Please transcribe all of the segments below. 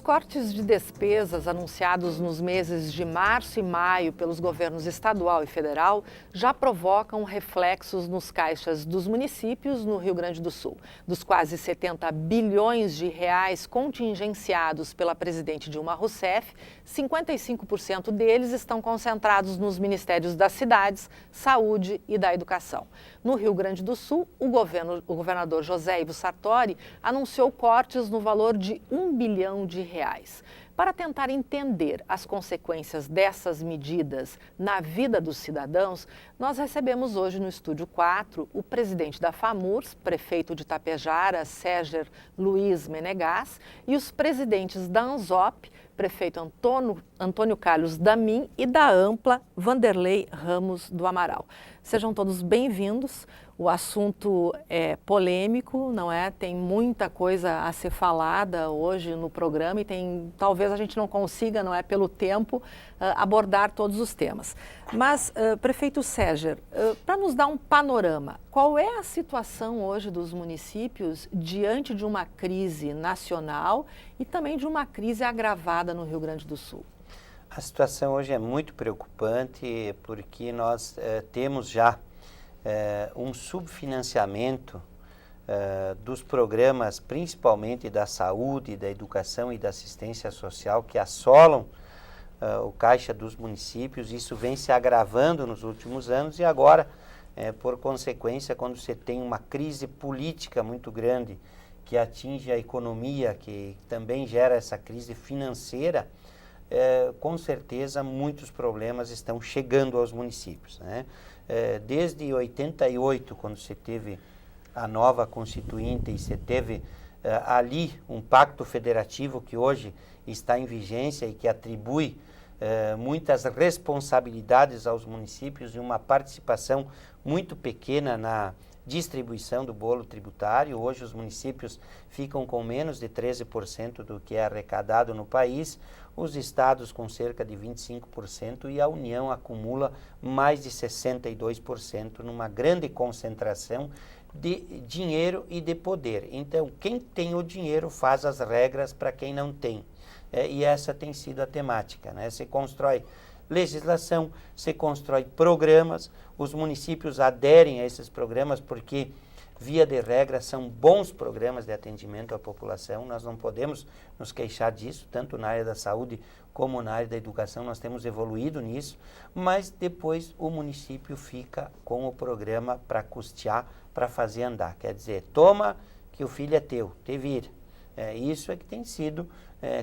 cortes de despesas anunciados nos meses de março e maio pelos governos estadual e federal já provocam reflexos nos caixas dos municípios no Rio Grande do Sul. Dos quase 70 bilhões de reais contingenciados pela presidente Dilma Rousseff, 55% deles estão concentrados nos ministérios das cidades, saúde e da educação. No Rio Grande do Sul, o governador José Ivo Sartori anunciou cortes no valor de R$ 1 bilhão. Para tentar entender as consequências dessas medidas na vida dos cidadãos, nós recebemos hoje no Estúdio 4 o presidente da FAMURS, prefeito de Tapejara, Séger Luiz Menegas, e os presidentes da ANZOP, prefeito Antônio Carlos Damin, e da AMPLA, Vanderlei Ramos do Amaral. Sejam todos bem-vindos. O assunto é polêmico, não é? Tem muita coisa a ser falada hoje no programa e talvez a gente não consiga, não é, pelo tempo, abordar todos os temas. Mas, prefeito Séger, para nos dar um panorama, qual é a situação hoje dos municípios diante de uma crise nacional e também de uma crise agravada no Rio Grande do Sul? A situação hoje é muito preocupante porque nós temos já um subfinanciamento dos programas, principalmente da saúde, da educação e da assistência social, que assolam o caixa dos municípios. Isso vem se agravando nos últimos anos e agora, por consequência, quando você tem uma crise política muito grande que atinge a economia, que também gera essa crise financeira, com certeza muitos problemas estão chegando aos municípios, né? Desde 88, quando se teve a nova Constituinte e se teve ali um pacto federativo que hoje está em vigência e que atribui muitas responsabilidades aos municípios e uma participação muito pequena na distribuição do bolo tributário. Hoje os municípios ficam com menos de 13% do que é arrecadado no país, os estados com cerca de 25% e a União acumula mais de 62%, numa grande concentração de dinheiro e de poder. Então, quem tem o dinheiro faz as regras para quem não tem. E essa tem sido a temática, né? Se constrói legislação, se constrói programas, os municípios aderem a esses programas porque, via de regra, são bons programas de atendimento à população. Nós não podemos nos queixar disso, tanto na área da saúde como na área da educação, nós temos evoluído nisso, mas depois o município fica com o programa para custear, para fazer andar. Quer dizer, toma que o filho é teu, te vira. Isso é que tem sido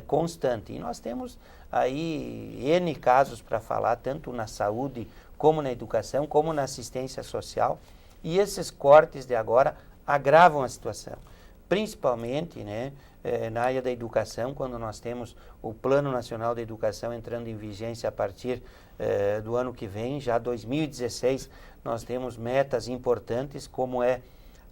constante. E nós temos aí N casos para falar, tanto na saúde, como na educação, como na assistência social. E esses cortes de agora agravam a situação, principalmente, né, na área da educação, quando nós temos o Plano Nacional de Educação entrando em vigência a partir do ano que vem, já 2016, nós temos metas importantes, como é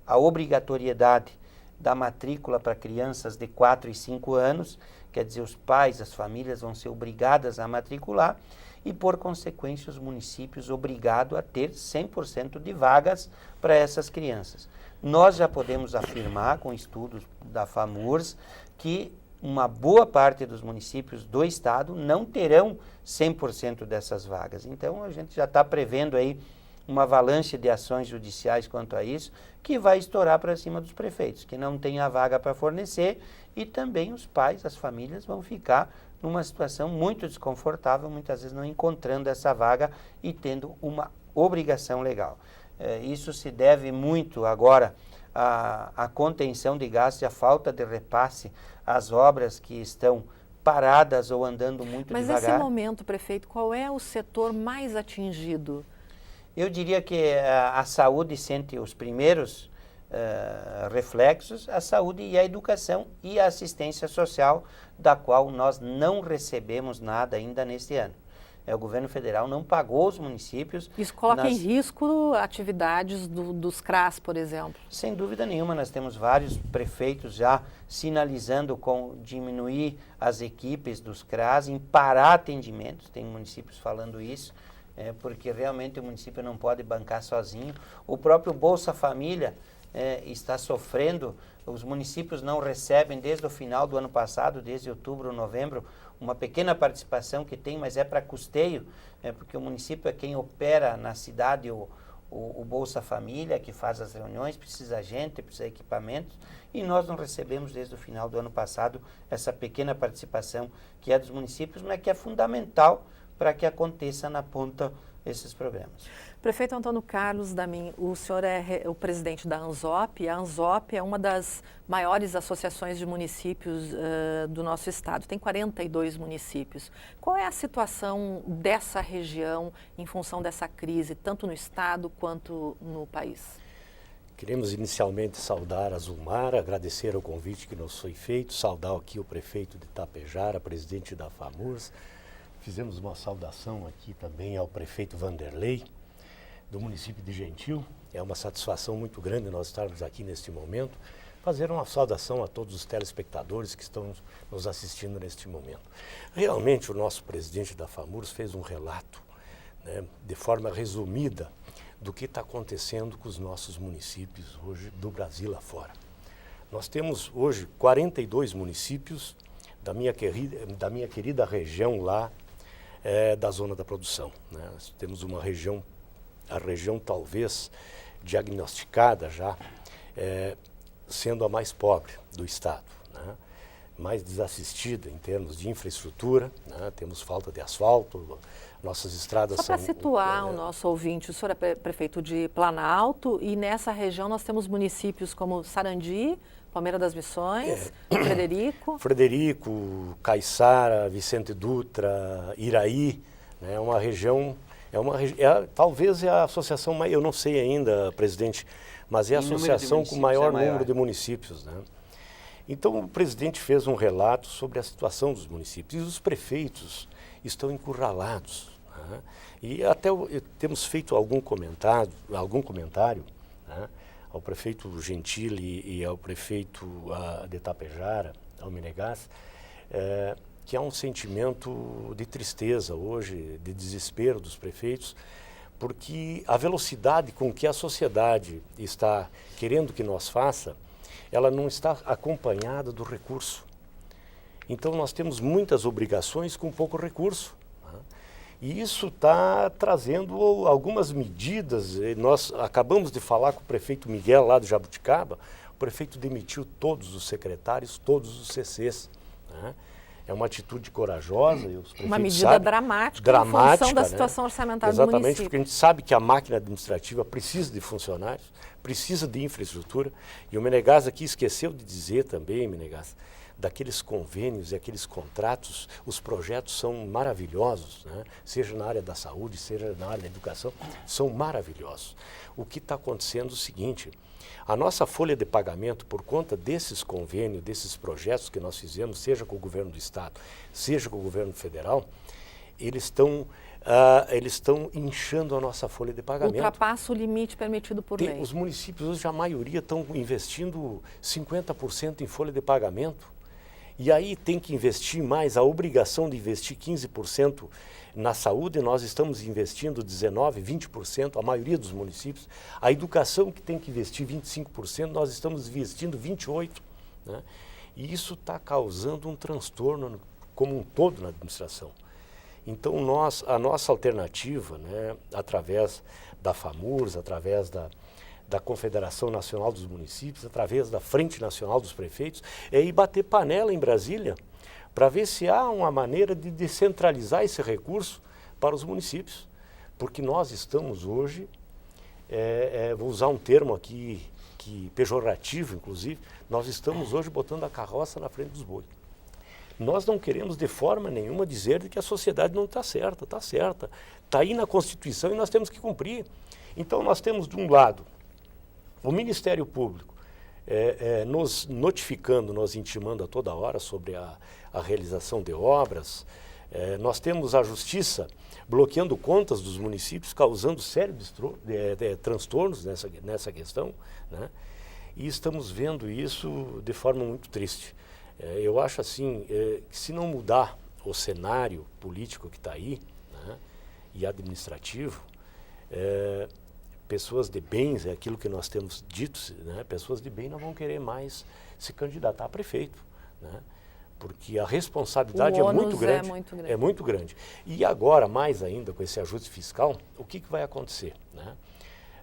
a obrigatoriedade da matrícula para crianças de 4 e 5 anos, quer dizer, os pais, as famílias vão ser obrigadas a matricular e, por consequência, os municípios obrigados a ter 100% de vagas para essas crianças. Nós já podemos afirmar, com estudos da FAMURS, que uma boa parte dos municípios do estado não terão 100% dessas vagas. Então, a gente já está prevendo aí uma avalanche de ações judiciais quanto a isso, que vai estourar para cima dos prefeitos, que não tem a vaga para fornecer, e também os pais, as famílias vão ficar numa situação muito desconfortável, muitas vezes não encontrando essa vaga e tendo uma obrigação legal. Isso se deve muito agora à contenção de gastos e à falta de repasse às obras que estão paradas ou andando muito devagar. Mas nesse momento, prefeito, qual é o setor mais atingido? Eu diria que a saúde sente os primeiros reflexos, a saúde e a educação e a assistência social, da qual nós não recebemos nada ainda neste ano. O governo federal não pagou os municípios. Isso coloca em risco atividades dos CRAS, por exemplo? Sem dúvida nenhuma, nós temos vários prefeitos já sinalizando com diminuir as equipes dos CRAS, em parar atendimentos, tem municípios falando isso, porque realmente o município não pode bancar sozinho. O próprio Bolsa Família está sofrendo. Os municípios não recebem desde o final do ano passado, desde outubro, novembro, uma pequena participação que tem, mas é para custeio, porque o município é quem opera na cidade o Bolsa Família, que faz as reuniões, precisa gente, precisa equipamentos, e nós não recebemos desde o final do ano passado essa pequena participação que é dos municípios, mas que é fundamental para que aconteça na ponta esses programas. Prefeito Antônio Carlos Damin, o senhor é o presidente da ANZOP, e a ANZOP é uma das maiores associações de municípios do nosso estado, tem 42 municípios. Qual é a situação dessa região em função dessa crise, tanto no estado quanto no país? Queremos inicialmente saudar a Zulmar, agradecer o convite que nos foi feito, saudar aqui o prefeito de Tapejara, presidente da FAMURS. Fizemos uma saudação aqui também ao prefeito Vanderlei, do município de Gentil. É uma satisfação muito grande nós estarmos aqui neste momento, fazer uma saudação a todos os telespectadores que estão nos assistindo neste momento. Realmente o nosso presidente da FAMURS fez um relato, né, de forma resumida, do que está acontecendo com os nossos municípios hoje do Brasil afora. Nós temos hoje 42 municípios da minha querida região lá, da zona da produção, né? Nós temos uma região, a região talvez diagnosticada já, sendo a mais pobre do estado, né? Mais desassistida em termos de infraestrutura, né? Temos falta de asfalto, nossas estradas são... Só para situar o o nosso ouvinte, o senhor é prefeito de Planalto e nessa região nós temos municípios como Sarandi, Palmeira das Missões, Frederico, Caiçara, Vicente Dutra, Iraí, né? É uma região, talvez é a associação, eu não sei ainda, presidente, mas é a associação com o maior número de municípios, né? Então o presidente fez um relato sobre a situação dos municípios e os prefeitos estão encurralados, né? E até temos feito algum comentário, né, ao prefeito Gentili e ao prefeito de Tapejara, ao Menegas, que há um sentimento de tristeza hoje, de desespero dos prefeitos, porque a velocidade com que a sociedade está querendo que nós faça, ela não está acompanhada do recurso. Então nós temos muitas obrigações com pouco recurso, né? E isso está trazendo algumas medidas. Nós acabamos de falar com o prefeito Miguel lá do Jabuticaba, o prefeito demitiu todos os secretários, todos os CCs, né? É uma atitude corajosa. E os uma medida dramática em função da situação, né, orçamentária do município. Exatamente, porque a gente sabe que a máquina administrativa precisa de funcionários, precisa de infraestrutura. E o Menegas aqui esqueceu de dizer também, Menegas, daqueles convênios e aqueles contratos, os projetos são maravilhosos, né? Seja na área da saúde, seja na área da educação, são maravilhosos. O que está acontecendo é o seguinte: a nossa folha de pagamento, por conta desses convênios, desses projetos que nós fizemos, seja com o governo do estado, seja com o governo federal, eles estão inchando a nossa folha de pagamento. Ultrapassa o limite permitido por lei. Os municípios hoje, a maioria, estão investindo 50% em folha de pagamento. E aí tem que investir mais, a obrigação de investir 15% na saúde, nós estamos investindo 19%, 20%, a maioria dos municípios. A educação, que tem que investir 25%, nós estamos investindo 28%. Né? E isso está causando um transtorno como um todo na administração. Então a nossa alternativa, né, através da FAMURS, através da Confederação Nacional dos Municípios, através da Frente Nacional dos Prefeitos, é ir bater panela em Brasília para ver se há uma maneira de descentralizar esse recurso para os municípios. Porque nós estamos hoje, vou usar um termo aqui pejorativo, inclusive, nós estamos hoje botando a carroça na frente dos bois. Nós não queremos de forma nenhuma dizer que a sociedade não está certa, está aí na Constituição e nós temos que cumprir. Então nós temos, de um lado, o Ministério Público nos notificando, nos intimando a toda hora sobre a realização de obras. Nós temos a Justiça bloqueando contas dos municípios, causando sérios transtornos nessa questão, né? E estamos vendo isso de forma muito triste. Eu acho assim, que se não mudar o cenário político que está aí, né, e administrativo, pessoas de bens, é aquilo que nós temos dito, né? Pessoas de bem não vão querer mais se candidatar a prefeito, né? Porque a responsabilidade é muito grande. É muito grande. E agora, mais ainda, com esse ajuste fiscal, o que vai acontecer, né?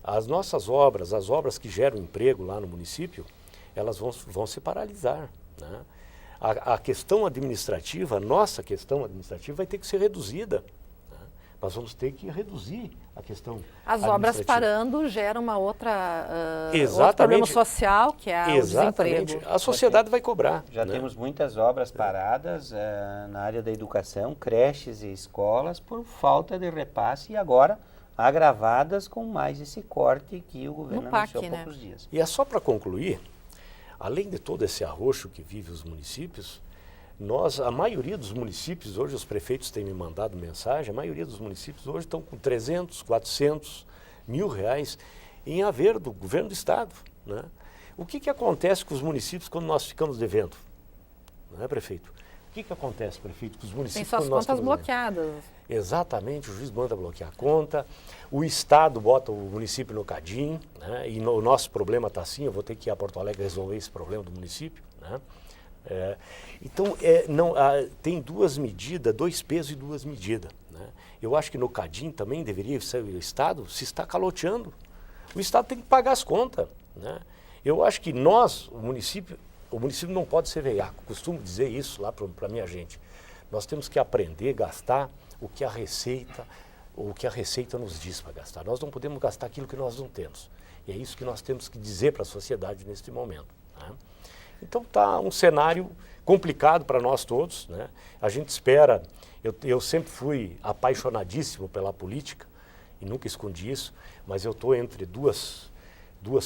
As nossas obras, as obras que geram emprego lá no município, elas vão se paralisar, né? A questão administrativa, a nossa questão administrativa vai ter que ser reduzida. Né? Nós vamos ter que reduzir a questão As obras parando geram uma outro problema social, que é o desemprego. A sociedade vai cobrar. Já temos muitas obras paradas na área da educação, creches e escolas, por falta de repasse e agora agravadas com mais esse corte que o governo anunciou há poucos dias. E é só para concluir, além de todo esse arroxo que vive os municípios, a maioria dos municípios, hoje os prefeitos têm me mandado mensagem, a maioria dos municípios hoje estão com 300, 400 mil reais em haver do governo do estado, né? O que acontece com os municípios quando nós ficamos devendo? Não é, prefeito? O que acontece, prefeito, com os municípios quando nós ficamos devendo? Tem suas contas bloqueadas. Exatamente, o juiz manda bloquear a conta, o estado bota o município no cadinho, né? E o nosso problema está assim, eu vou ter que ir a Porto Alegre resolver esse problema do município, né? Então, tem duas medidas, 2 pesos e 2 medidas, né? Eu acho que no cadinho também deveria ser o estado se está caloteando. O estado tem que pagar as contas, né? Eu acho que o município não pode ser veiaco, costumo dizer isso lá para a minha gente. Nós temos que aprender a gastar o que a Receita nos diz para gastar. Nós não podemos gastar aquilo que nós não temos. E é isso que nós temos que dizer para a sociedade neste momento, né? Então está um cenário complicado para nós todos, né? A gente espera, eu sempre fui apaixonadíssimo pela política e nunca escondi isso, mas eu estou entre duas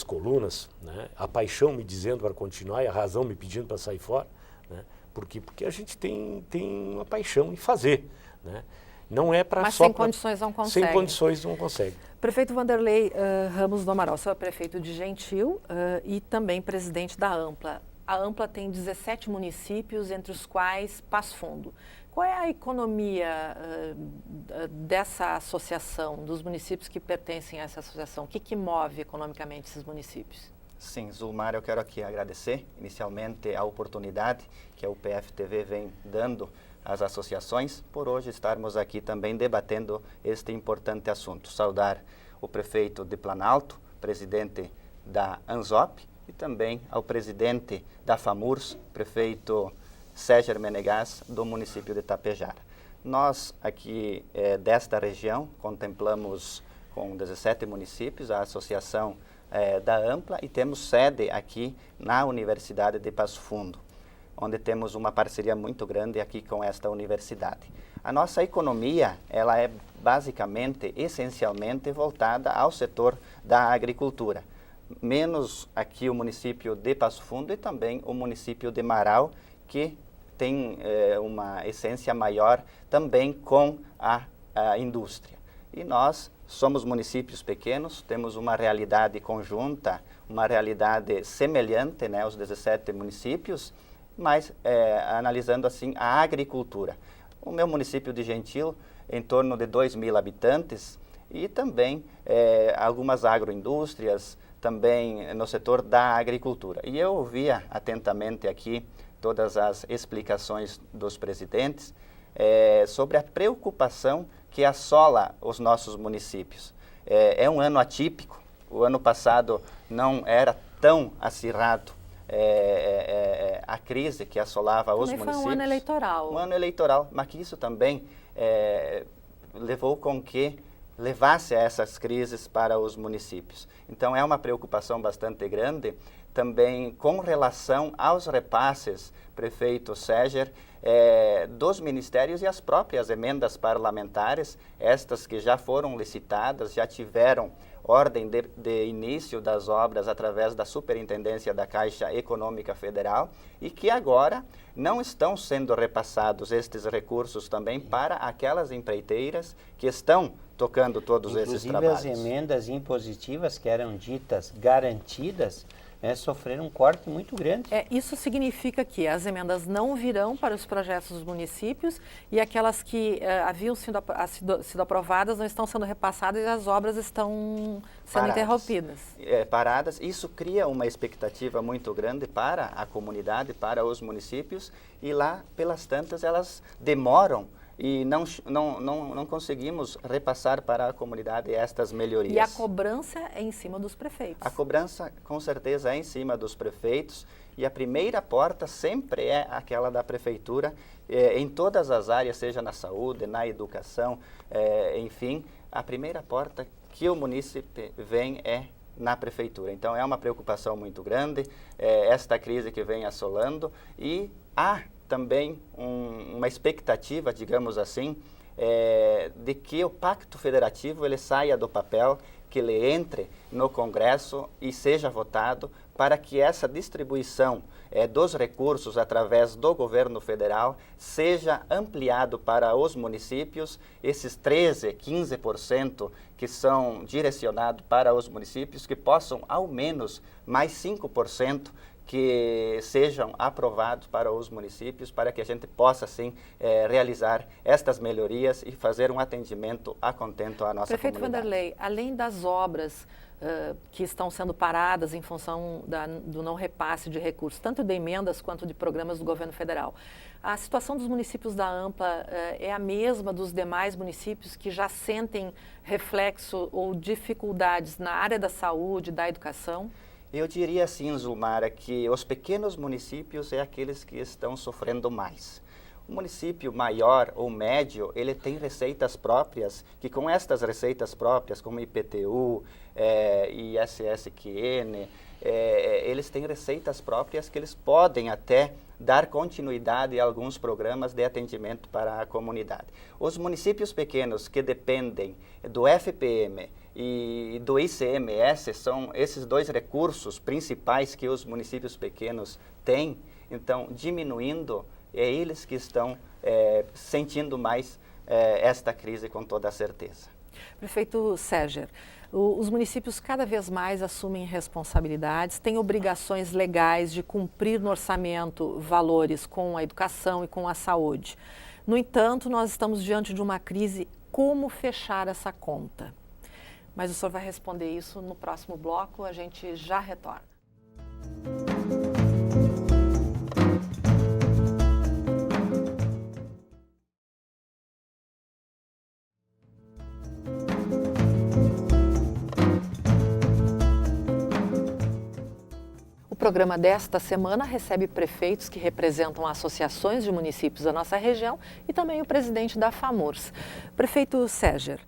colunas, né? A paixão me dizendo para continuar e a razão me pedindo para sair fora, né? Porque a gente tem uma paixão em fazer, né? Não é para só... Mas sem condições não consegue. Sem condições não consegue. Prefeito Vanderlei Ramos do Amaral, você é prefeito de Gentil e também presidente da Ampla. A Ampla tem 17 municípios, entre os quais Passo Fundo. Qual é a economia dessa associação, dos municípios que pertencem a essa associação? O que move economicamente esses municípios? Sim, Zulmar, eu quero aqui agradecer inicialmente a oportunidade que a UPF-TV vem dando às associações por hoje estarmos aqui também debatendo este importante assunto. Saudar o prefeito de Planalto, presidente da ANZOP, e também ao presidente da FAMURS, prefeito César Menegas, do município de Tapejara. Nós aqui desta região contemplamos com 17 municípios a associação da Ampla e temos sede aqui na Universidade de Passo Fundo, onde temos uma parceria muito grande aqui com esta universidade. A nossa economia, ela é basicamente, essencialmente voltada ao setor da agricultura, menos aqui o município de Passo Fundo e também o município de Marau, que tem uma essência maior também com a indústria. E nós somos municípios pequenos, temos uma realidade conjunta, uma realidade semelhante, né, aos 17 municípios, mas analisando assim a agricultura. O meu município de Gentil, em torno de 2.000 habitantes, e também algumas agroindústrias, também no setor da agricultura. E eu ouvia atentamente aqui todas as explicações dos presidentes sobre a preocupação que assola os nossos municípios. É um ano atípico, o ano passado não era tão acirrado a crise que assolava os municípios. Foi um ano eleitoral. Um ano eleitoral, mas que isso também levou com que levasse a essas crises para os municípios. Então é uma preocupação bastante grande também com relação aos repasses, prefeito César, dos ministérios e as próprias emendas parlamentares, estas que já foram licitadas, já tiveram ordem de início das obras através da Superintendência da Caixa Econômica Federal e que agora não estão sendo repassados estes recursos também para aquelas empreiteiras que estão tocando todos esses trabalhos. Inclusive as emendas impositivas que eram ditas garantidas sofreram um corte muito grande. Isso significa que as emendas não virão para os projetos dos municípios e aquelas que haviam sido aprovadas não estão sendo repassadas e as obras estão sendo interrompidas. Paradas. Isso cria uma expectativa muito grande para a comunidade, para os municípios, e lá, pelas tantas, elas demoram e não conseguimos repassar para a comunidade estas melhorias. E a cobrança é em cima dos prefeitos. A cobrança, com certeza, é em cima dos prefeitos, e a primeira porta sempre é aquela da prefeitura, em todas as áreas, seja na saúde, na educação, enfim, a primeira porta que o munícipe vem é na prefeitura. Então, é uma preocupação muito grande, esta crise que vem assolando, e há também uma expectativa, digamos assim, de que o Pacto Federativo ele saia do papel, que ele entre no Congresso e seja votado para que essa distribuição dos recursos através do governo federal seja ampliado para os municípios, esses 13%, 15% que são direcionados para os municípios, que possam ao menos mais 5% que sejam aprovados para os municípios, para que a gente possa, sim, realizar estas melhorias e fazer um atendimento a contento à nossa Prefeito comunidade. Vanderlei, além das obras que estão sendo paradas em função do não repasse de recursos, tanto de emendas quanto de programas do governo federal, a situação dos municípios da AMPA é a mesma dos demais municípios que já sentem reflexo ou dificuldades na área da saúde, da educação? Eu diria assim, Zulmara, que os pequenos municípios é aqueles que estão sofrendo mais. O município maior ou médio, ele tem receitas próprias, que com estas receitas próprias, como IPTU, ISSQN, eles têm receitas próprias que eles podem até dar continuidade a alguns programas de atendimento para a comunidade. Os municípios pequenos que dependem do FPM e do ICMS, são esses dois recursos principais que os municípios pequenos têm, então diminuindo, é eles que estão sentindo mais esta crise com toda a certeza. Prefeito Seger, os municípios cada vez mais assumem responsabilidades, têm obrigações legais de cumprir no orçamento valores com a educação e com a saúde. No entanto, nós estamos diante de uma crise. Como fechar essa conta? Mas o senhor vai responder isso no próximo bloco, a gente já retorna. O programa desta semana recebe prefeitos que representam associações de municípios da nossa região e também o presidente da FAMURS. Prefeito Seger,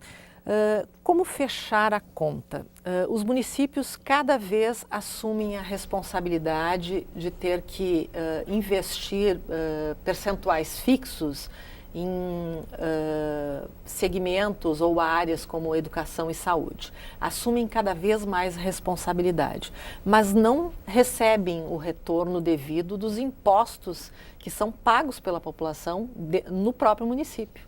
como fechar a conta? Os municípios cada vez assumem a responsabilidade de ter que investir percentuais fixos em segmentos ou áreas como educação e saúde. Assumem cada vez mais responsabilidade, mas não recebem o retorno devido dos impostos que são pagos pela população no próprio município.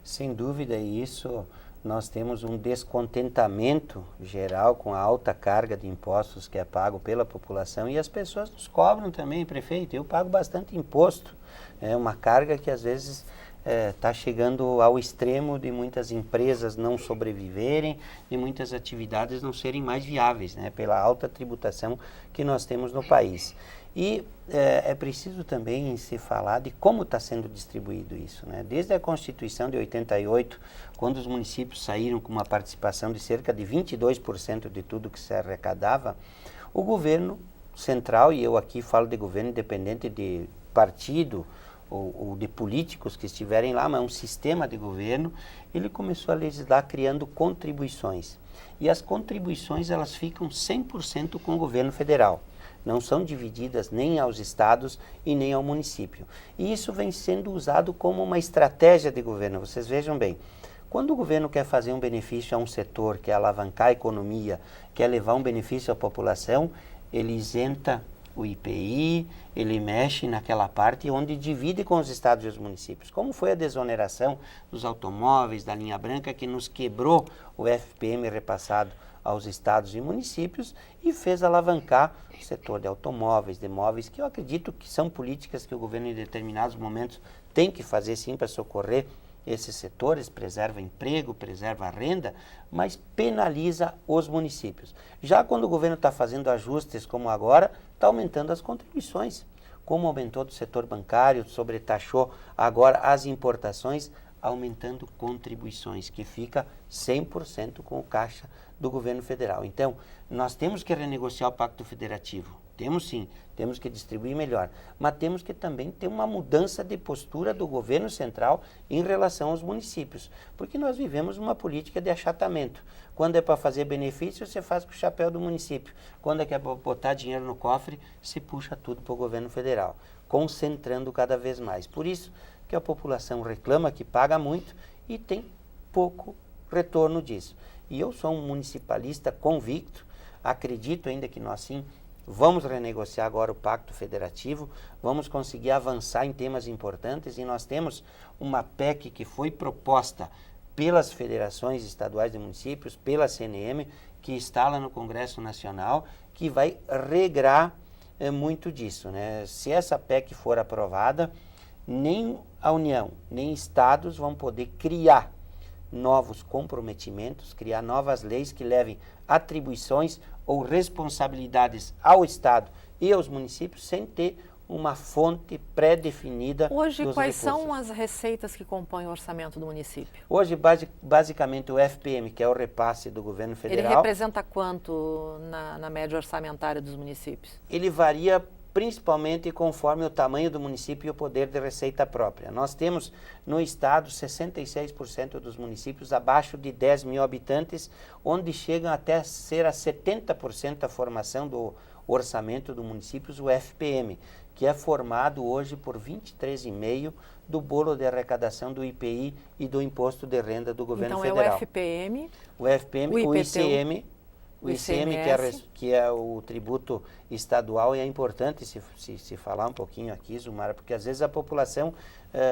Sem dúvida, isso nós temos um descontentamento geral com a alta carga de impostos que é pago pela população, e as pessoas nos cobram também, prefeito. Eu pago bastante imposto, é uma carga que às vezes está chegando ao extremo de muitas empresas não sobreviverem e muitas atividades não serem mais viáveis, né, pela alta tributação que nós temos no país. E é preciso também se falar de como está sendo distribuído isso, né? Desde a Constituição de 88, quando os municípios saíram com uma participação de cerca de 22% de tudo que se arrecadava, o governo central, e eu aqui falo de governo independente de partido ou de políticos que estiverem lá, mas um sistema de governo, ele começou a legislar criando contribuições. E as contribuições, elas ficam 100% com o governo federal. Não são divididas nem aos estados e nem ao município. E isso vem sendo usado como uma estratégia de governo. Vocês vejam bem, quando o governo quer fazer um benefício a um setor, quer alavancar a economia, quer levar um benefício à população, ele isenta o IPI, ele mexe naquela parte onde divide com os estados e os municípios. Como foi a desoneração dos automóveis, da linha branca, que nos quebrou o FPM repassado aos estados e municípios e fez alavancar o setor de automóveis, de imóveis, que eu acredito que são políticas que o governo em determinados momentos tem que fazer sim para socorrer esses setores, preserva emprego, preserva a renda, mas penaliza os municípios. Já quando o governo está fazendo ajustes como agora, está aumentando as contribuições. Como aumentou do setor bancário, sobretaxou agora as importações, aumentando contribuições, que fica 100% com o caixa do governo federal. Então, nós temos que renegociar o Pacto Federativo. Temos sim, temos que distribuir melhor, mas temos que também ter uma mudança de postura do governo central em relação aos municípios, porque nós vivemos uma política de achatamento. Quando é para fazer benefício, você faz com o chapéu do município. Quando é para botar dinheiro no cofre, se puxa tudo para o governo federal, concentrando cada vez mais. Por isso que a população reclama que paga muito e tem pouco retorno disso. E eu sou um municipalista convicto, acredito ainda que nós sim vamos renegociar agora o Pacto Federativo, vamos conseguir avançar em temas importantes e nós temos uma PEC que foi proposta pelas federações estaduais de municípios, pela CNM, que está lá no Congresso Nacional, que vai regrar muito disso, né? Se essa PEC for aprovada, nem a União, nem estados vão poder criar novos comprometimentos, criar novas leis que levem atribuições ou responsabilidades ao Estado e aos municípios sem ter uma fonte pré-definida dos recursos. Hoje, quais são as receitas que compõem o orçamento do município? Hoje, basicamente, o FPM, que é o repasse do governo federal... Ele representa quanto na média orçamentária dos municípios? Ele varia principalmente conforme o tamanho do município e o poder de receita própria. Nós temos no estado 66% dos municípios abaixo de 10 mil habitantes, onde chegam até ser a 70% a formação do orçamento do município, o FPM, que é formado hoje por 23,5% do bolo de arrecadação do IPI e do Imposto de Renda do governo federal. Então é o FPM, o FPM, o ICM... O ICM, que é o tributo estadual, e é importante se falar um pouquinho aqui, Zumara, porque às vezes a população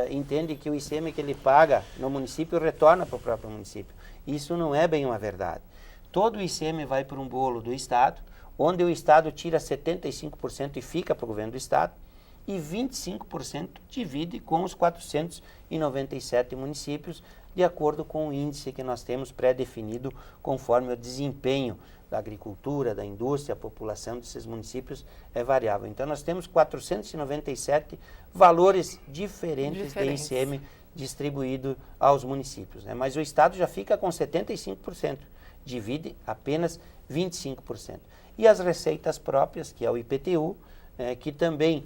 entende que o ICM que ele paga no município retorna para o próprio município. Isso não é bem uma verdade. Todo o ICM vai para um bolo do Estado, onde o Estado tira 75% e fica para o governo do Estado, e 25% divide com os 497 municípios, de acordo com o índice que nós temos pré-definido conforme o desempenho da agricultura, da indústria, a população desses municípios é variável. Então, nós temos 497 valores diferentes de ICM distribuído aos municípios, né? Mas o Estado já fica com 75%, divide apenas 25%. E as receitas próprias, que é o IPTU, que também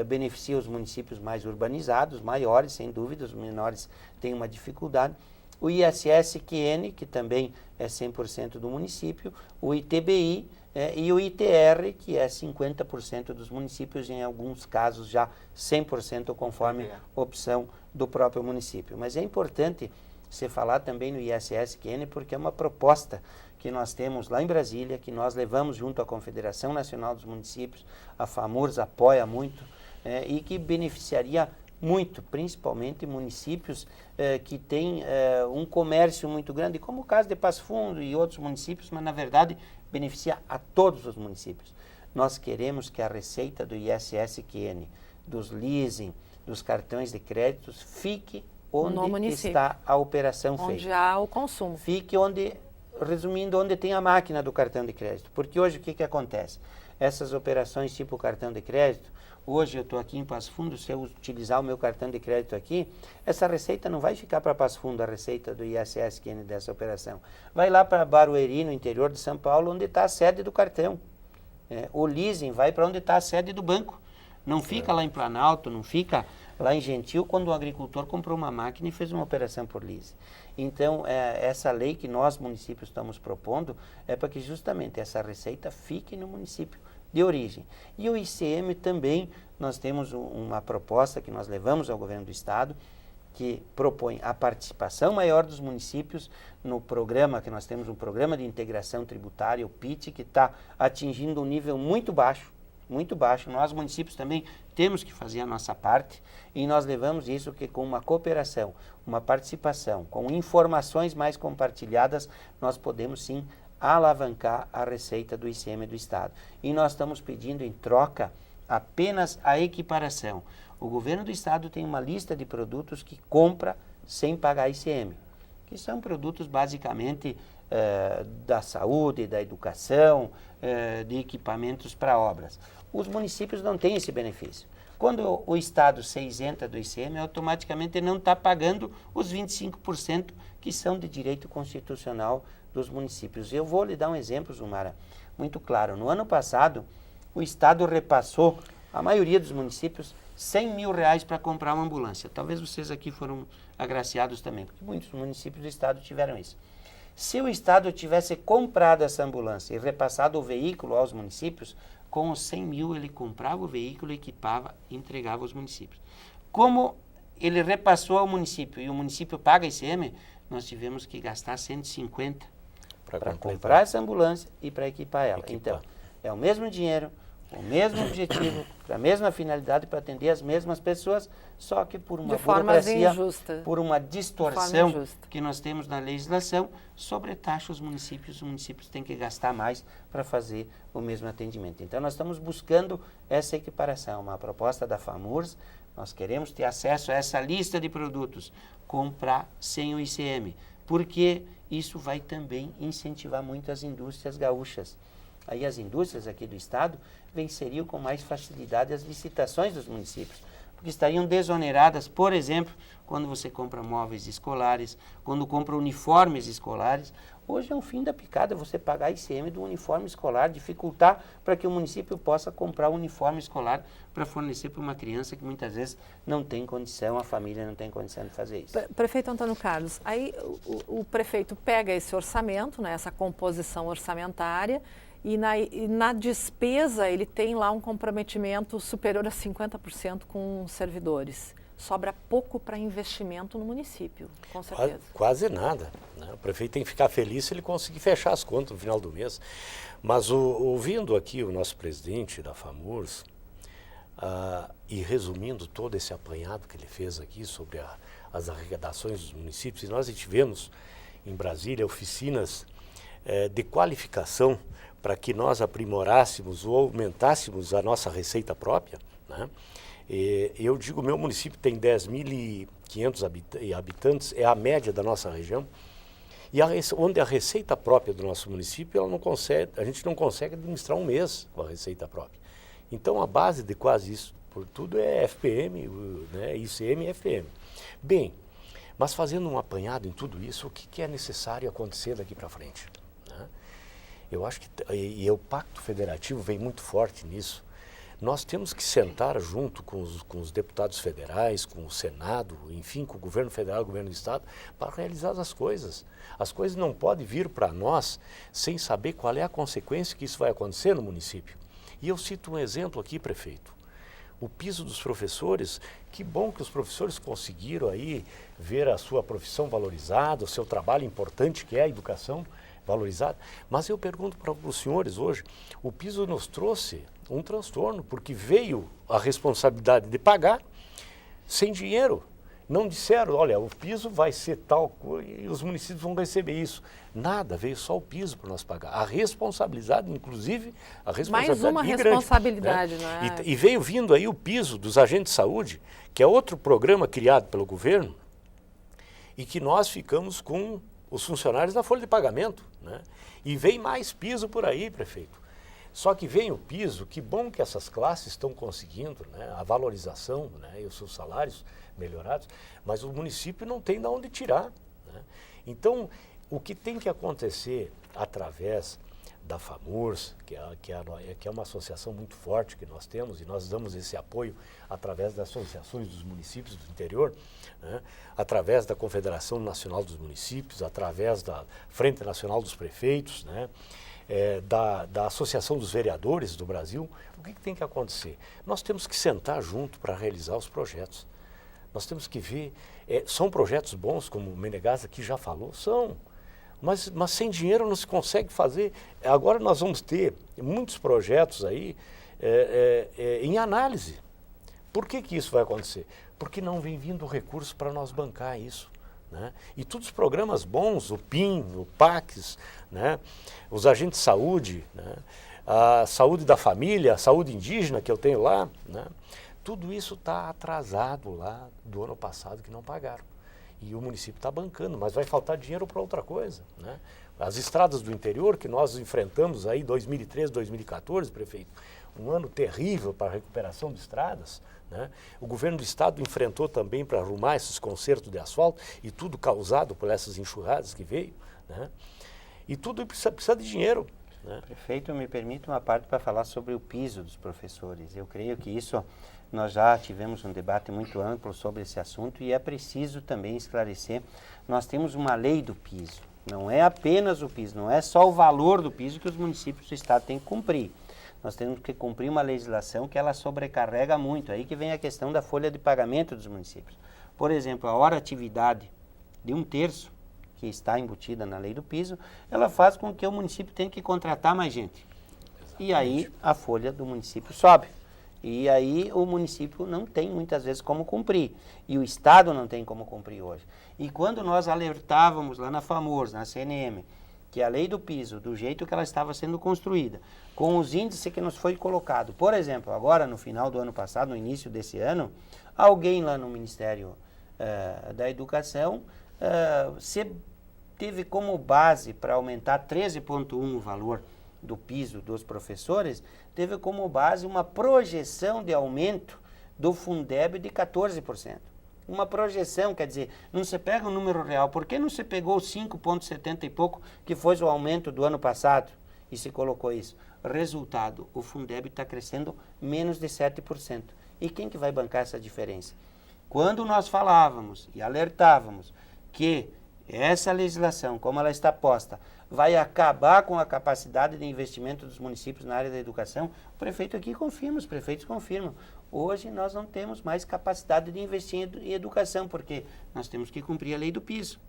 beneficia os municípios mais urbanizados, maiores, sem dúvida, os menores têm uma dificuldade. O ISS-QN, que também é 100% do município, o ITBI e o ITR, que é 50% dos municípios, em alguns casos já 100% conforme opção do próprio município. Mas é importante você falar também no ISS-QN, porque é uma proposta que nós temos lá em Brasília, que nós levamos junto à Confederação Nacional dos Municípios, a FAMURS apoia muito, e que beneficiaria muito, principalmente municípios que têm um comércio muito grande, como o caso de Passo Fundo e outros municípios, mas na verdade beneficia a todos os municípios. Nós queremos que a receita do ISS-QN, dos leasing, dos cartões de créditos, fique onde está a operação feita. Onde há o consumo. Fique onde, resumindo, onde tem a máquina do cartão de crédito. Porque hoje o que acontece? Essas operações tipo cartão de crédito, hoje eu estou aqui em Passo Fundo, se eu utilizar o meu cartão de crédito aqui, essa receita não vai ficar para Passo Fundo, a receita do ISS-QN dessa operação. Vai lá para Barueri, no interior de São Paulo, onde está a sede do cartão. O leasing vai para onde está a sede do banco. Não fica lá em Planalto, não fica lá em Gentil, quando o agricultor comprou uma máquina e fez uma operação por leasing. Então, essa lei que nós, municípios, estamos propondo é para que justamente essa receita fique no município de origem. E o ICM também, nós temos uma proposta que nós levamos ao governo do Estado, que propõe a participação maior dos municípios no programa, que nós temos um programa de integração tributária, o PIT, que está atingindo um nível muito baixo muito baixo. Nós, municípios, também temos que fazer a nossa parte e nós levamos isso que com uma cooperação, uma participação, com informações mais compartilhadas, nós podemos sim alavancar a receita do ICM do Estado. E nós estamos pedindo em troca apenas a equiparação. O governo do Estado tem uma lista de produtos que compra sem pagar ICM, que são produtos basicamente da saúde, da educação, de equipamentos para obras. Os municípios não têm esse benefício. Quando o Estado se isenta do ICM, automaticamente ele não está pagando os 25% que são de direito constitucional dos municípios. Eu vou lhe dar um exemplo, Zumara, muito claro. No ano passado, o Estado repassou a maioria dos municípios R$100 mil para comprar uma ambulância. Talvez vocês aqui foram agraciados também, porque muitos municípios do Estado tiveram isso. Se o Estado tivesse comprado essa ambulância e repassado o veículo aos municípios, com os 100 mil ele comprava o veículo, equipava e entregava aos municípios. Como ele repassou ao município e o município paga ICM, nós tivemos que gastar 150 para comprar essa ambulância e para equipar ela. Então, é o mesmo dinheiro, o mesmo objetivo, para a mesma finalidade, para atender as mesmas pessoas, só que por uma burocracia, por uma distorção que nós temos na legislação, sobretaxa os municípios têm que gastar mais para fazer o mesmo atendimento. Então, nós estamos buscando essa equiparação, uma proposta da FAMURS, nós queremos ter acesso a essa lista de produtos, comprar sem o ICM, porque isso vai também incentivar muito as indústrias gaúchas. Aí as indústrias aqui do Estado venceriam com mais facilidade as licitações dos municípios, porque estariam desoneradas, por exemplo, quando você compra móveis escolares, quando compra uniformes escolares. Hoje é um fim da picada você pagar ICM do uniforme escolar, dificultar para que o município possa comprar um uniforme escolar para fornecer para uma criança que muitas vezes não tem condição, a família não tem condição de fazer isso. Prefeito Antônio Carlos, aí o prefeito pega esse orçamento, né, essa composição orçamentária, e na despesa ele tem lá um comprometimento superior a 50% com servidores. Sobra pouco para investimento no município, com certeza. Quase nada, né? O prefeito tem que ficar feliz se ele conseguir fechar as contas no final do mês. Mas ouvindo aqui o nosso presidente da FAMURS, e resumindo todo esse apanhado que ele fez aqui sobre as arrecadações dos municípios, e nós tivemos em Brasília oficinas de qualificação para que nós aprimorássemos ou aumentássemos a nossa receita própria, né? Eu digo, meu município tem 10.500 habitantes, é a média da nossa região, e onde a receita própria do nosso município, a gente não consegue administrar um mês com a receita própria. Então, a base de quase isso por tudo é FPM, né, ICM e FPM. Bem, mas fazendo um apanhado em tudo isso, o que é necessário acontecer daqui para frente? Né? Eu acho que, e o Pacto Federativo vem muito forte nisso, nós temos que sentar junto com os deputados federais, com o Senado, enfim, com o governo federal, o governo do Estado, para realizar as coisas. As coisas não podem vir para nós sem saber qual é a consequência que isso vai acontecer no município. E eu cito um exemplo aqui, prefeito. O piso dos professores, que bom que os professores conseguiram aí ver a sua profissão valorizada, o seu trabalho importante que é a educação valorizada. Mas eu pergunto para os senhores hoje, o piso nos trouxe um transtorno, porque veio a responsabilidade de pagar sem dinheiro. Não disseram, olha, o piso vai ser tal coisa e os municípios vão receber isso. Nada, veio só o piso para nós pagar. A responsabilidade, inclusive, mais uma responsabilidade, grande, né? E veio vindo aí o piso dos agentes de saúde, que é outro programa criado pelo governo, e que nós ficamos com os funcionários da folha de pagamento, né? E vem mais piso por aí, prefeito. Só que vem o piso, que bom que essas classes estão conseguindo, né, a valorização, né, e os seus salários melhorados, mas o município não tem de onde tirar, né? Então, o que tem que acontecer através da FAMURS, que é uma associação muito forte que nós temos, e nós damos esse apoio através das associações dos municípios do interior, né, através da Confederação Nacional dos Municípios, através da Frente Nacional dos Prefeitos, né, da Associação dos Vereadores do Brasil. O que tem que acontecer? Nós temos que sentar junto para realizar os projetos. Nós temos que ver, são projetos bons, como o Menegas aqui já falou, são, mas sem dinheiro não se consegue fazer. Agora nós vamos ter muitos projetos aí em análise. Por que isso vai acontecer? Porque não vem vindo recurso para nós bancar isso. Né? E todos os programas bons, o PIN, o PACS, né? Os agentes de saúde, né? A saúde da família, a saúde indígena que eu tenho lá, né? Tudo isso está atrasado lá do ano passado que não pagaram. E o município está bancando, mas vai faltar dinheiro para outra coisa. Né? As estradas do interior que nós enfrentamos aí 2013, 2014, prefeito, um ano terrível para a recuperação de estradas. Né? O governo do estado enfrentou também para arrumar esses consertos de asfalto e tudo causado por essas enxurradas que veio. Né? E tudo precisa de dinheiro. Né? Prefeito, me permite uma parte para falar sobre o piso dos professores. Eu creio que isso, nós já tivemos um debate muito amplo sobre esse assunto e é preciso também esclarecer. Nós temos uma lei do piso, não é apenas o piso, não é só o valor do piso que os municípios do estado têm que cumprir. Nós temos que cumprir uma legislação que ela sobrecarrega muito. Aí que vem a questão da folha de pagamento dos municípios. Por exemplo, a hora-atividade de 1/3, que está embutida na lei do piso, ela faz com que o município tenha que contratar mais gente. Exatamente. E aí a folha do município sobe. E aí o município não tem muitas vezes como cumprir. E o estado não tem como cumprir hoje. E quando nós alertávamos lá na FAMURS, na CNM, que a lei do piso, do jeito que ela estava sendo construída, com os índices que nos foi colocado, por exemplo, agora no final do ano passado, no início desse ano, alguém lá no Ministério da Educação teve como base para aumentar 13,1 o valor do piso dos professores, teve como base uma projeção de aumento do Fundeb de 14%. Uma projeção, quer dizer, não se pega um número real. Por que não se pegou 5,70 e pouco, que foi o aumento do ano passado, e se colocou isso? Resultado, o Fundeb está crescendo menos de 7%. E quem que vai bancar essa diferença? Quando nós falávamos e alertávamos que essa legislação, como ela está posta, vai acabar com a capacidade de investimento dos municípios na área da educação, o prefeito aqui confirma, os prefeitos confirmam. Hoje nós não temos mais capacidade de investir em educação, porque nós temos que cumprir a lei do piso.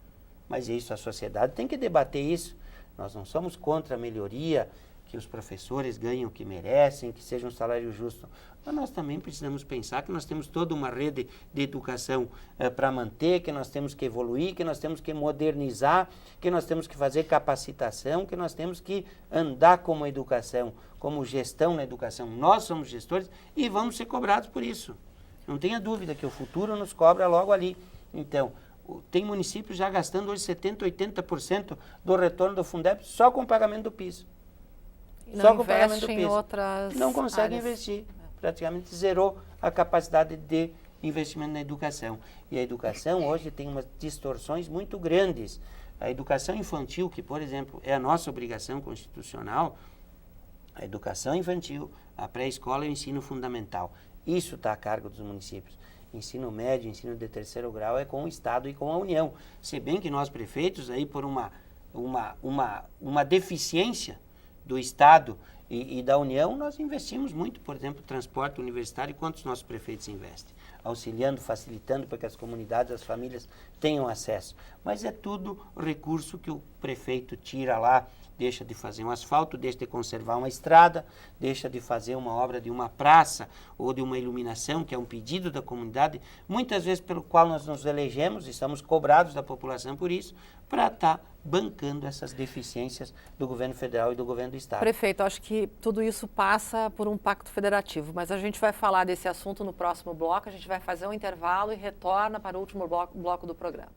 Mas isso, a sociedade tem que debater isso. Nós não somos contra a melhoria, que os professores ganhem o que merecem, que seja um salário justo. Mas nós também precisamos pensar que nós temos toda uma rede de educação para manter, que nós temos que evoluir, que nós temos que modernizar, que nós temos que fazer capacitação, que nós temos que andar como educação, como gestão na educação. Nós somos gestores e vamos ser cobrados por isso. Não tenha dúvida que o futuro nos cobra logo ali. Então, tem municípios já gastando hoje 70%, 80% do retorno do Fundeb só com o pagamento do piso. Não investe em outras não consegue áreas. investir. Praticamente zerou a capacidade de investimento na educação. E a educação hoje tem umas distorções muito grandes. A educação infantil, que, por exemplo, é a nossa obrigação constitucional, a educação infantil, a pré-escola e o ensino fundamental. Isso está a cargo dos municípios. Ensino médio, ensino de 3º grau é com o Estado e com a União. Se bem que nós, prefeitos, aí por uma deficiência do Estado e da União, nós investimos muito, por exemplo, transporte universitário, quantos nossos prefeitos investem? Auxiliando, facilitando para que as comunidades, as famílias tenham acesso. Mas é tudo recurso que o prefeito tira lá, deixa de fazer um asfalto, deixa de conservar uma estrada, deixa de fazer uma obra de uma praça ou de uma iluminação, que é um pedido da comunidade, muitas vezes pelo qual nós nos elegemos e somos cobrados da população por isso, para estar bancando essas deficiências do governo federal e do governo do estado. Prefeito, acho que tudo isso passa por um pacto federativo, mas a gente vai falar desse assunto no próximo bloco, a gente vai fazer um intervalo e retorna para o último bloco do programa.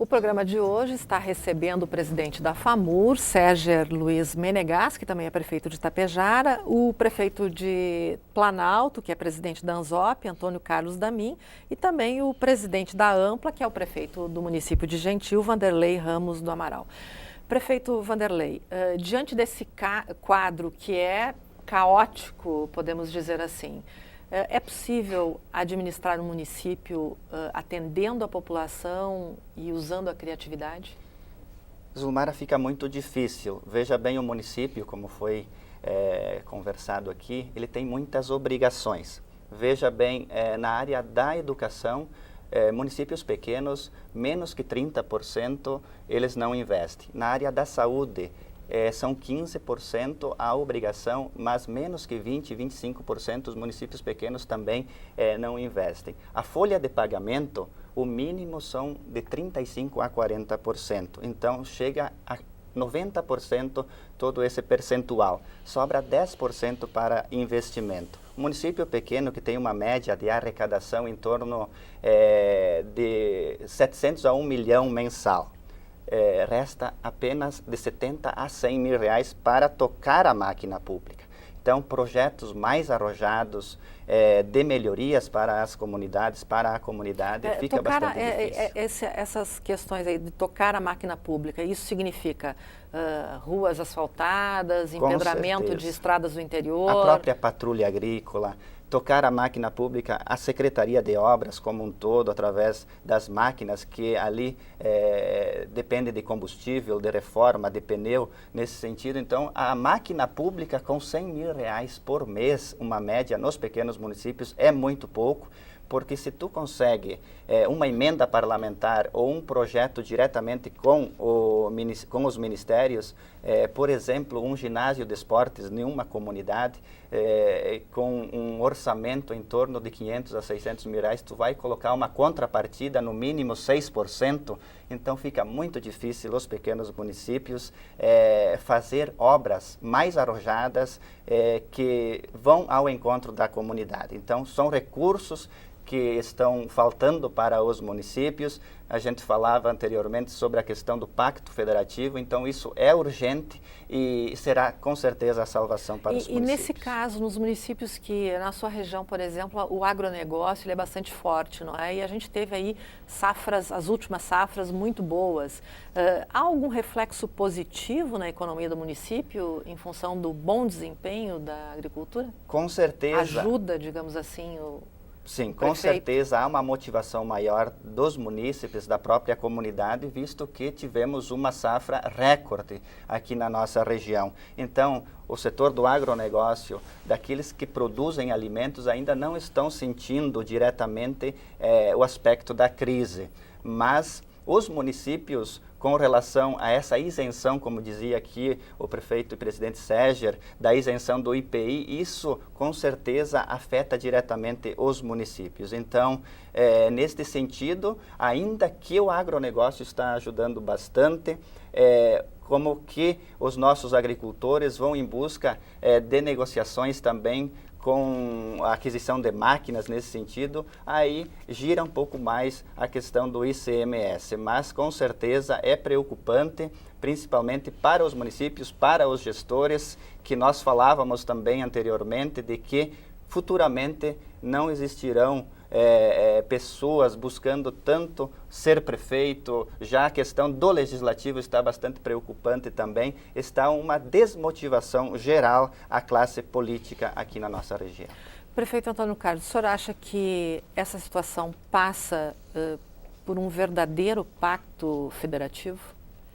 O programa de hoje está recebendo o presidente da FAMUR, Sérgio Luiz Menegas, que também é prefeito de Tapejara, o prefeito de Planalto, que é presidente da ANZOP, Antônio Carlos Damin, e também o presidente da AMPLA, que é o prefeito do município de Gentil, Vanderlei Ramos do Amaral. Prefeito Vanderlei, diante desse quadro que é caótico, podemos dizer assim, é possível administrar um município atendendo a população e usando a criatividade? Zulmara, fica muito difícil. Veja bem, o município, como foi conversado aqui, ele tem muitas obrigações. Veja bem, na área da educação, municípios pequenos, menos que 30%, eles não investem. Na área da saúde, são 15% a obrigação, mas menos que 20%, 25% os municípios pequenos também não investem. A folha de pagamento, o mínimo são de 35% a 40%. Então, chega a 90% todo esse percentual. Sobra 10% para investimento. Um município pequeno que tem uma média de arrecadação em torno de 700 a 1 milhão mensal. Resta apenas de 70 a 100 mil reais para tocar a máquina pública. Então, projetos mais arrojados, de melhorias para as comunidades, para a comunidade, fica bastante difícil. Essas questões aí de tocar a máquina pública, isso significa ruas asfaltadas, empedramento de estradas do interior? A própria patrulha agrícola, tocar a máquina pública, a Secretaria de Obras como um todo, através das máquinas que ali depende de combustível, de reforma, de pneu, nesse sentido. Então, a máquina pública com 100 mil reais por mês, uma média nos pequenos municípios, é muito pouco, porque se tu consegue uma emenda parlamentar ou um projeto diretamente com os ministérios, por exemplo, um ginásio de esportes em uma comunidade, com um orçamento em torno de 500 a 600 mil reais, tu vai colocar uma contrapartida no mínimo 6%, então fica muito difícil os pequenos municípios fazer obras mais arrojadas que vão ao encontro da comunidade. Então, são recursos que estão faltando para os municípios. A gente falava anteriormente sobre a questão do pacto federativo, então isso é urgente e será com certeza a salvação para os municípios. E nesse caso, nos municípios que, na sua região, por exemplo, o agronegócio ele é bastante forte, não é? E a gente teve aí safras, as últimas safras muito boas. Há algum reflexo positivo na economia do município em função do bom desempenho da agricultura? Com certeza. Ajuda, digamos assim, Sim, com certeza há uma motivação maior dos munícipes, da própria comunidade, visto que tivemos uma safra recorde aqui na nossa região. Então, o setor do agronegócio, daqueles que produzem alimentos, ainda não estão sentindo diretamente o aspecto da crise, mas os municípios, com relação a essa isenção, como dizia aqui o prefeito e presidente Seger, da isenção do IPI, isso com certeza afeta diretamente os municípios. Então, neste sentido, ainda que o agronegócio está ajudando bastante, como que os nossos agricultores vão em busca de negociações também com a aquisição de máquinas nesse sentido, aí gira um pouco mais a questão do ICMS, mas com certeza é preocupante, principalmente para os municípios, para os gestores, que nós falávamos também anteriormente de que futuramente não existirão pessoas buscando tanto ser prefeito, já a questão do legislativo está bastante preocupante também, está uma desmotivação geral à classe política aqui na nossa região. Prefeito Antônio Carlos, o senhor acha que essa situação passa por um verdadeiro pacto federativo?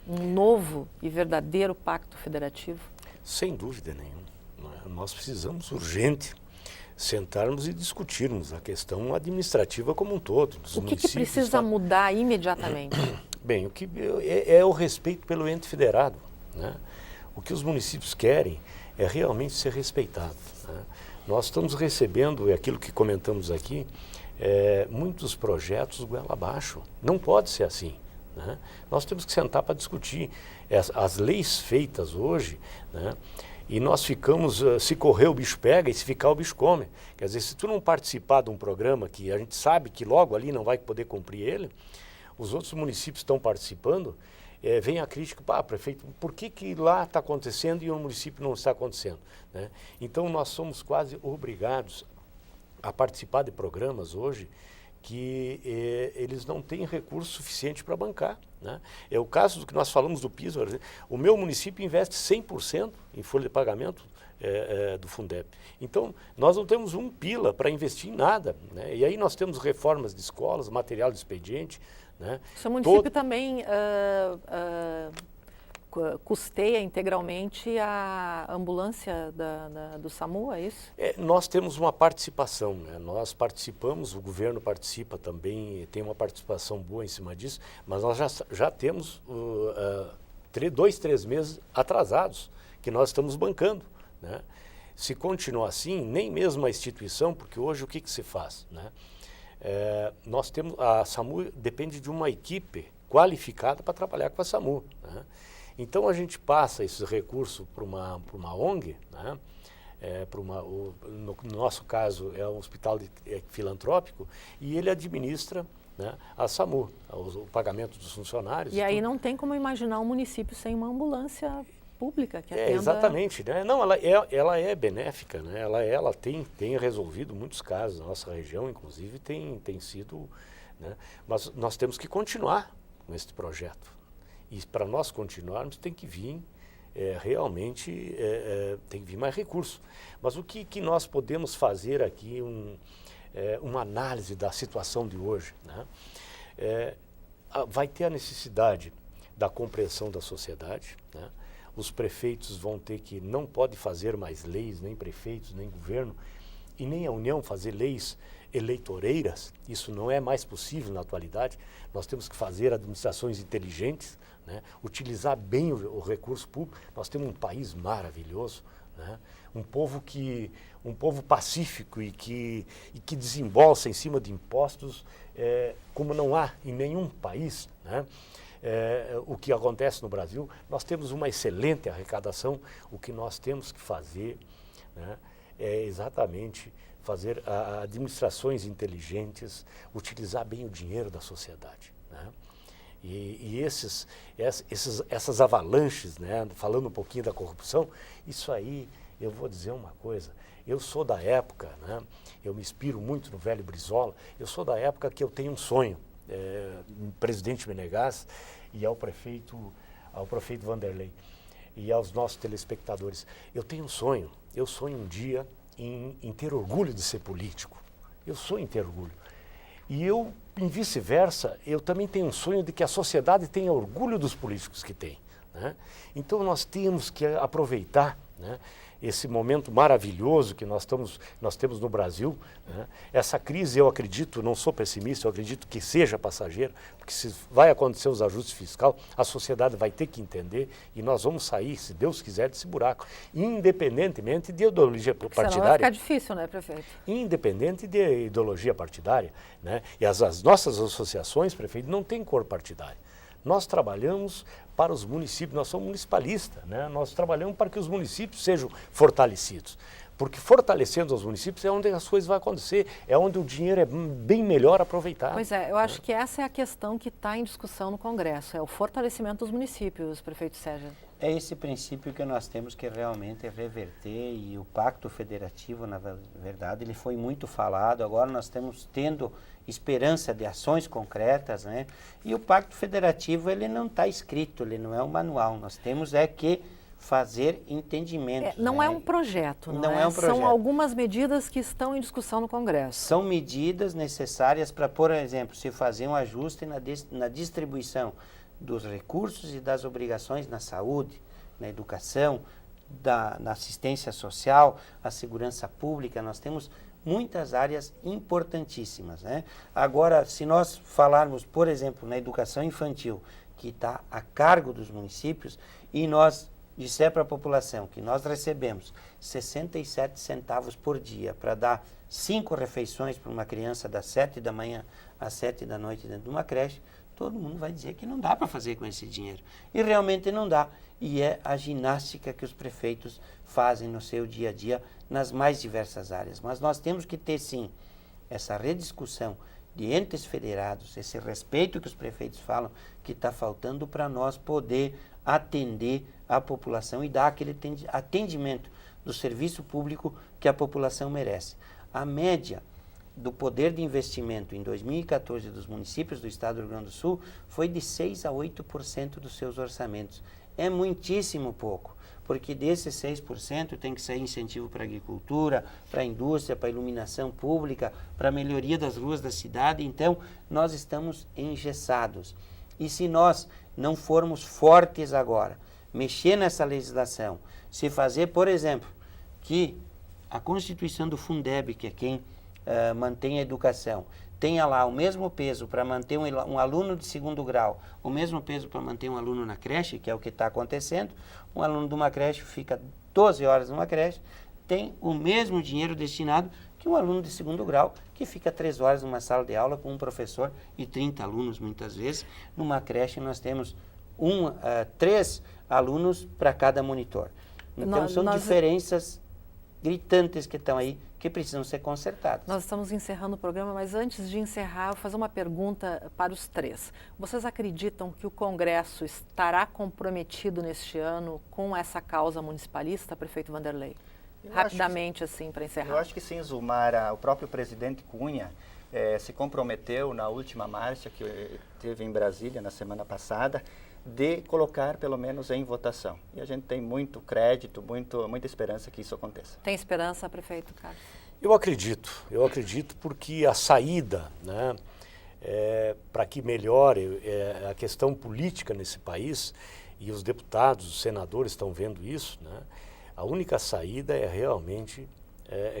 Um novo e verdadeiro pacto federativo? Sem dúvida nenhuma. Nós precisamos urgente sentarmos e discutirmos a questão administrativa como um todo. O que precisa mudar imediatamente? Bem, o que é o respeito pelo ente federado, né? O que os municípios querem é realmente ser respeitado, né? Nós estamos recebendo, aquilo que comentamos aqui, muitos projetos goela abaixo. Não pode ser assim, né? Nós temos que sentar para discutir as leis feitas hoje, né? E nós ficamos, se correr o bicho pega e se ficar o bicho come. Quer dizer, se tu não participar de um programa que a gente sabe que logo ali não vai poder cumprir ele, os outros municípios estão participando, vem a crítica, prefeito, por que lá está acontecendo e o município não está acontecendo, né? Então nós somos quase obrigados a participar de programas hoje que eles não têm recurso suficiente para bancar, né? É o caso do que nós falamos do piso. O meu município investe 100% em folha de pagamento do Fundeb. Então, nós não temos um pila para investir em nada, né? E aí nós temos reformas de escolas, material de expediente, né? O seu município também custeia integralmente a ambulância do SAMU, é isso? Nós temos uma participação, né? Nós participamos, o governo participa também, tem uma participação boa em cima disso, mas nós já temos 2, 3 meses atrasados que nós estamos bancando, né? Se continuar assim, nem mesmo a instituição, porque hoje o que se faz, né? Nós temos, a SAMU depende de uma equipe qualificada para trabalhar com a SAMU, né? Então a gente passa esses recursos para uma ONG, né? No nosso caso é um hospital filantrópico, e ele administra, né, a SAMU, o pagamento dos funcionários. E aí não tem como imaginar um município sem uma ambulância pública que atenda... Exatamente, né? Não, ela é benéfica, né? Ela tem resolvido muitos casos, na nossa região inclusive tem sido, né? Mas nós temos que continuar com esse projeto. E para nós continuarmos tem que vir realmente, tem que vir mais recursos. Mas o que nós podemos fazer aqui, uma análise da situação de hoje, né? Vai ter a necessidade da compreensão da sociedade, né? Os prefeitos vão ter que, não pode fazer mais leis, nem prefeitos, nem governo, e nem a União fazer leis eleitoreiras. Isso não é mais possível na atualidade. Nós temos que fazer administrações inteligentes, né? Utilizar bem o recurso público. Nós temos um país maravilhoso, né? Um povo pacífico e que desembolsa em cima de impostos como não há em nenhum país, né? O que acontece no Brasil. Nós temos uma excelente arrecadação. O que nós temos que fazer, né, é exatamente fazer administrações inteligentes, utilizar bem o dinheiro da sociedade, né? E essas avalanches, né, falando um pouquinho da corrupção, isso aí, eu vou dizer uma coisa, eu sou da época, né, eu me inspiro muito no velho Brizola, eu sou da época que eu tenho um sonho, presidente Menegas e ao prefeito Vanderlei e aos nossos telespectadores. Eu tenho um sonho, eu sonho um dia em ter orgulho de ser político. Eu sonho em ter orgulho. E eu, em vice-versa, eu também tenho um sonho de que a sociedade tenha orgulho dos políticos que tem, né? Então nós temos que aproveitar, né, esse momento maravilhoso que nós temos no Brasil, né? Essa crise, eu acredito, não sou pessimista, eu acredito que seja passageira, porque se vai acontecer os ajustes fiscais, a sociedade vai ter que entender e nós vamos sair, se Deus quiser, desse buraco, independentemente de ideologia partidária. Senão vai ficar difícil, né, prefeito? Independente de ideologia partidária, né? E as nossas associações, prefeito, não tem cor partidária. Nós trabalhamos para os municípios, nós somos municipalistas, né? Nós trabalhamos para que os municípios sejam fortalecidos. Porque fortalecendo os municípios é onde as coisas vão acontecer, é onde o dinheiro é bem melhor aproveitado. Pois é, eu acho que essa é a questão que está em discussão no Congresso, é o fortalecimento dos municípios, prefeito Sérgio. É esse princípio que nós temos que realmente reverter, e o Pacto Federativo, na verdade, ele foi muito falado, agora nós estamos tendo esperança de ações concretas, né? E o Pacto Federativo, ele não está escrito, ele não é um manual, nós temos que fazer entendimentos. Não né? é um projeto, não é um projeto. São algumas medidas que estão em discussão no Congresso. São medidas necessárias para, por exemplo, se fazer um ajuste na distribuição dos recursos e das obrigações na saúde, na educação, na assistência social, a segurança pública. Nós temos muitas áreas importantíssimas, né? Agora, se nós falarmos, por exemplo, na educação infantil, que está a cargo dos municípios, e nós disser para a população que nós recebemos 67 centavos por dia para dar 5 refeições para uma criança das 7 da manhã às 7 da noite dentro de uma creche, todo mundo vai dizer que não dá para fazer com esse dinheiro. E realmente não dá. E é a ginástica que os prefeitos fazem no seu dia a dia nas mais diversas áreas. Mas nós temos que ter, sim, essa rediscussão de entes federados, esse respeito que os prefeitos falam, que está faltando para nós poder atender a população e dar aquele atendimento do serviço público que a população merece. A média do poder de investimento em 2014 dos municípios do estado do Rio Grande do Sul foi de 6% a 8% dos seus orçamentos. É muitíssimo pouco, porque desses 6% tem que sair incentivo para a agricultura, para a indústria, para a iluminação pública, para a melhoria das ruas da cidade. Então, nós estamos engessados. E se nós não formos fortes agora, mexer nessa legislação, se fazer, por exemplo, que a constituição do Fundeb, que é quem mantém a educação, tenha lá o mesmo peso para manter um aluno de segundo grau, o mesmo peso para manter um aluno na creche, que é o que está acontecendo. Um aluno de uma creche fica 12 horas numa creche, tem o mesmo dinheiro destinado que um aluno de segundo grau, que fica 3 horas numa sala de aula com um professor e 30 alunos muitas vezes. Numa creche nós temos 3 alunos para cada monitor. Então são diferenças gritantes que estão aí, que precisam ser consertadas. Nós estamos encerrando o programa, mas antes de encerrar, eu vou fazer uma pergunta para os 3. Vocês acreditam que o Congresso estará comprometido neste ano com essa causa municipalista, prefeito Vanderlei? Rapidamente, assim, para encerrar. Eu acho que sim, Zumara. O próprio presidente Cunha se comprometeu na última marcha que teve em Brasília na semana passada, de colocar pelo menos em votação. E a gente tem muito crédito, muita esperança que isso aconteça. Tem esperança, prefeito Carlos? Eu acredito porque a saída, né, para que melhore a questão política nesse país, e os deputados, os senadores estão vendo isso, né, a única saída é realmente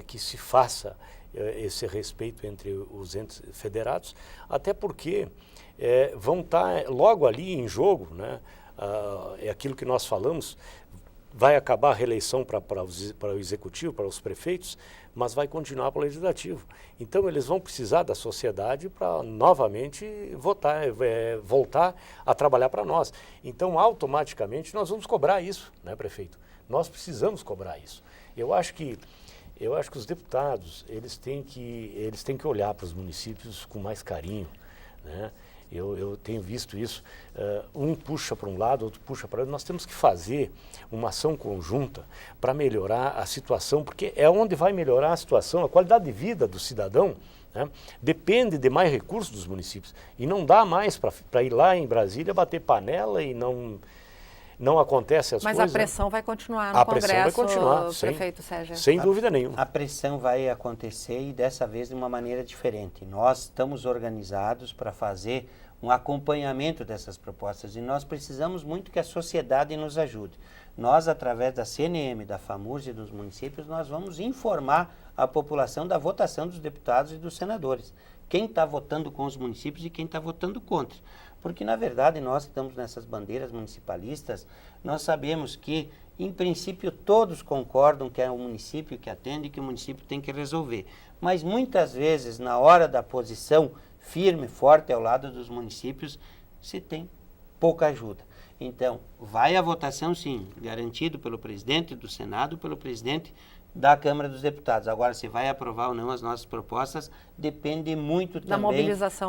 que se faça esse respeito entre os entes federados, até porque vão estar logo ali em jogo, né? É aquilo que nós falamos, vai acabar a reeleição para o executivo, para os prefeitos, mas vai continuar para o legislativo. Então eles vão precisar da sociedade para novamente voltar a trabalhar para nós. Então automaticamente nós vamos cobrar isso, né, prefeito? Nós precisamos cobrar isso. Eu acho que os deputados, eles têm que olhar para os municípios com mais carinho, né? Eu tenho visto isso, um puxa para um lado, outro puxa para o outro. Nós temos que fazer uma ação conjunta para melhorar a situação, porque é onde vai melhorar a situação, a qualidade de vida do cidadão, né? Depende de mais recursos dos municípios. E não dá mais para ir lá em Brasília bater panela e não acontece as coisas. Mas a pressão vai continuar no Congresso, vai continuar, prefeito Sérgio? Sem dúvida nenhuma. A pressão vai acontecer e dessa vez de uma maneira diferente. Nós estamos organizados para fazer um acompanhamento dessas propostas e nós precisamos muito que a sociedade nos ajude. Nós, através da CNM, da FAMURS e dos municípios, nós vamos informar a população da votação dos deputados e dos senadores. Quem está votando com os municípios e quem está votando contra. Porque, na verdade, nós que estamos nessas bandeiras municipalistas, nós sabemos que, em princípio, todos concordam que é o município que atende e que o município tem que resolver. Mas, muitas vezes, na hora da posição firme, forte ao lado dos municípios, se tem pouca ajuda. Então, vai à votação, sim, garantido pelo presidente do Senado, pelo presidente da Câmara dos Deputados. Agora, se vai aprovar ou não as nossas propostas, depende muito também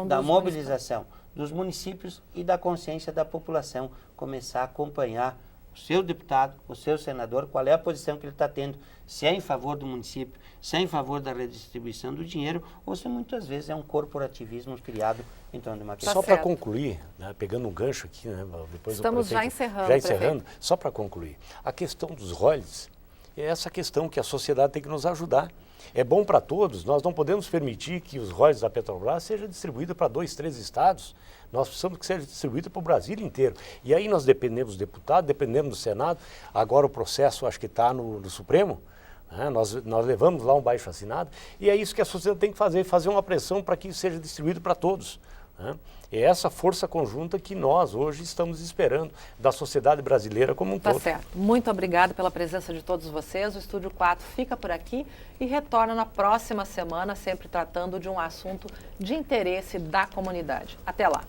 da mobilização dos municípios e da consciência da população, começar a acompanhar o seu deputado, o seu senador, qual é a posição que ele está tendo, se é em favor do município, se é em favor da redistribuição do dinheiro, ou se muitas vezes é um corporativismo criado em torno de uma questão. Só para concluir, né, pegando um gancho aqui, né, depois estamos já encerrando, prefeito. Só para concluir, a questão dos royalties é essa questão que a sociedade tem que nos ajudar. É bom para todos, nós não podemos permitir que os royalties da Petrobras sejam distribuídos para 2, 3 estados. Nós precisamos que seja distribuído para o Brasil inteiro. E aí nós dependemos do deputado, dependemos do Senado. Agora o processo acho que está no Supremo. Né? Nós levamos lá um baixo assinado. E é isso que a sociedade tem que fazer uma pressão para que isso seja distribuído para todos. Né? É essa força conjunta que nós hoje estamos esperando da sociedade brasileira como um todo. Tá certo. Muito obrigada pela presença de todos vocês. O Estúdio 4 fica por aqui e retorna na próxima semana, sempre tratando de um assunto de interesse da comunidade. Até lá.